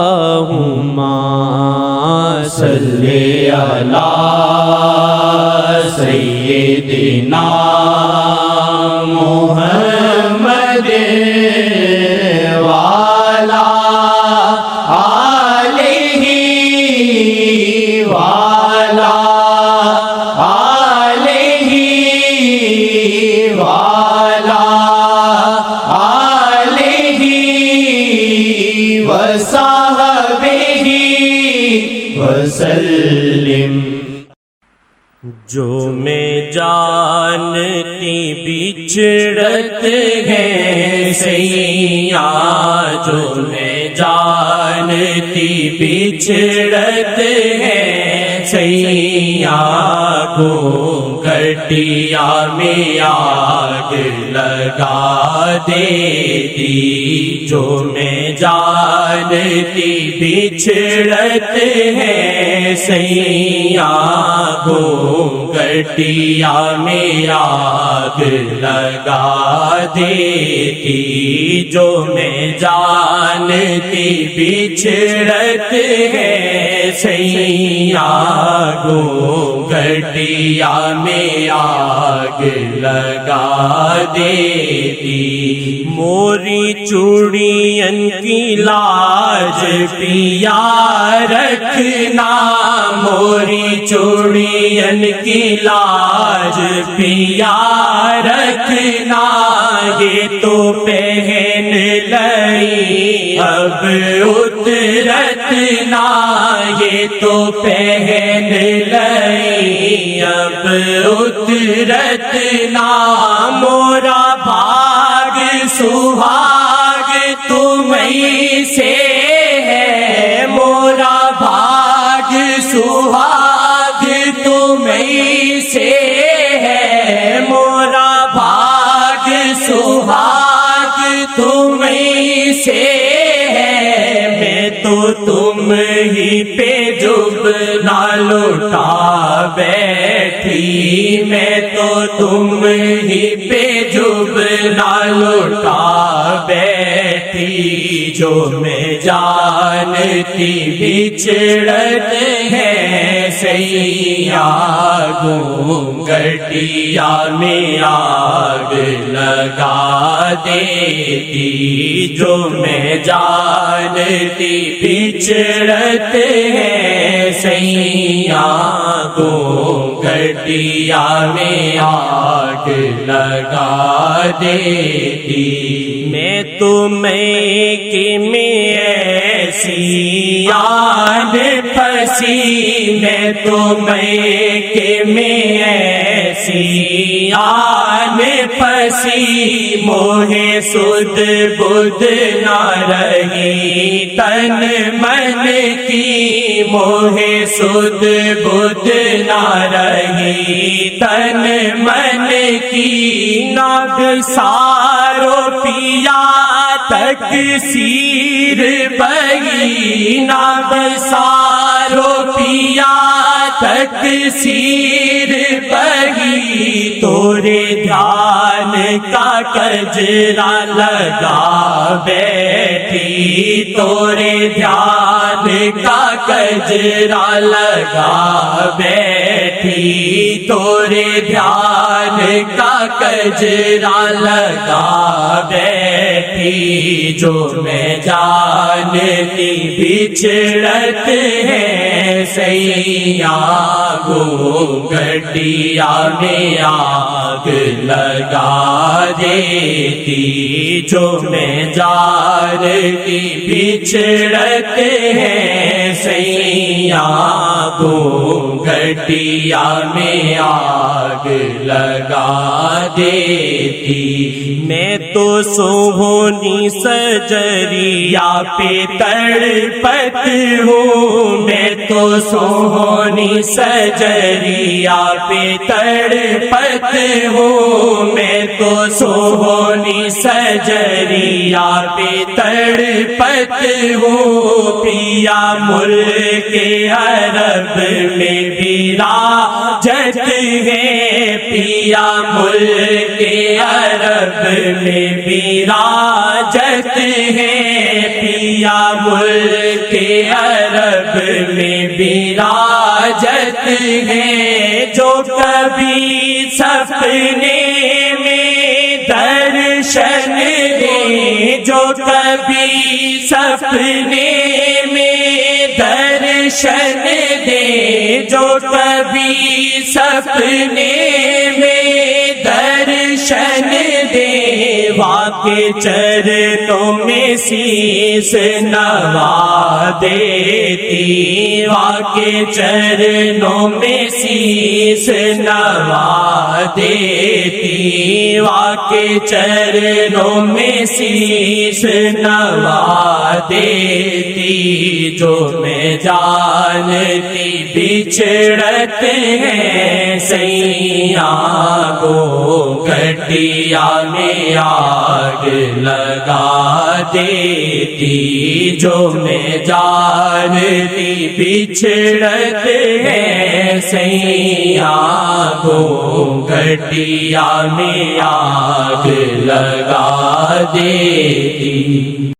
اللہم صلی علی سیدنا محمد وعلی آلہ وعلی آلہ وعلی آلہ وصحبہ وسلم۔ جو میں جانتی بچھڑت ہے سیاں، جو میں جانتی بچھڑت ہے سیاں، کو گھٹیا میں آگ لگا دیتی۔ جو میں جانتی بچھڑت ہے سیاں، کو گھٹیا میں آگ لگا دیتی۔ جو میں جانتی بچھڑت ہے سیاں، کو گھٹیا میں آگ لگا دیتی۔ موری چوڑین کی لاج پیا رکھنا، موری چوڑین کی لاج پیا رکھنا، یہ تو پہن لئی اب اترت نہ، یہ تو پہن لئی اب اترت نہ۔ مورا بھاگ سہاگ تمہیں سے ہے، مورا بھاگ سہاگ تمہیں سے ہے، مورا بھاگ سہاگ تمہیں سے ہے۔ میں تو تم ہی پہ جبنا لوٹا بیٹھی، میں تو تم ہی پہ جبنا لوٹا بیٹھی۔ جو میں جانتی بچھڑت ہے سیاں، کو گھٹیا میں آگ لگا دیتی۔ جو میں جانتی بچھڑت ہے سیاں، کو گھٹیا میں آگ لگا دیتی۔ میں تو میکے میں ایسی آن پھنسی، میں تو میکے میں ایسی آن پھنسی، موہ سد بدھ نہ رہی تن من کی، موہ سد بدھ نہ رہی تن من کی۔ ناگ سارو پیا تکثیر بہی، ناگ سارو پیا تکثیر بہی، تورے دھیان کا کجرا لگا بیٹھی، تورے دھیان کا کجرا لگا بیٹھی، تورے دھیان کا کجرا لگا بیٹھی۔ جو میں جانتی بچھڑت ہے سیاں، کو گھٹیا میں آگ لگا دیتی۔ جو میں جانتی بچھڑت ہے سیاں، کو گھٹیا میں آگ لگا دیتی۔ میں تو سوہنی سجریا پہ تڑپت ہوں، میں تو سوہنی سجریا پہ تڑپت ہوں، میں تو سوہنی سجریا پہ تڑپت ہوں۔ پیا ملک عرب میں براجت ہے، پیا ملک عرب میں براجت ہے، پیا ملک کے عرب میں براجت ہے، جو کبھی سپنے میں درشن دے، جو کبھی سپنے میں درشن دے، جو کبھی سپنے میں درشن دے، واقع چرنوں میں شیش نوا دیتی، واقع چرنوں میں شیش نوا دیتی، واقع چرنوں میں شیش نوا دیتی، جو میں جانتی بچھڑت ہے سیاں کو گٹیا میں آگ لگا دیتی، جو میں جانتی بچھڑت ہے سیاں کو گٹیا میں آگ لگا دیتی۔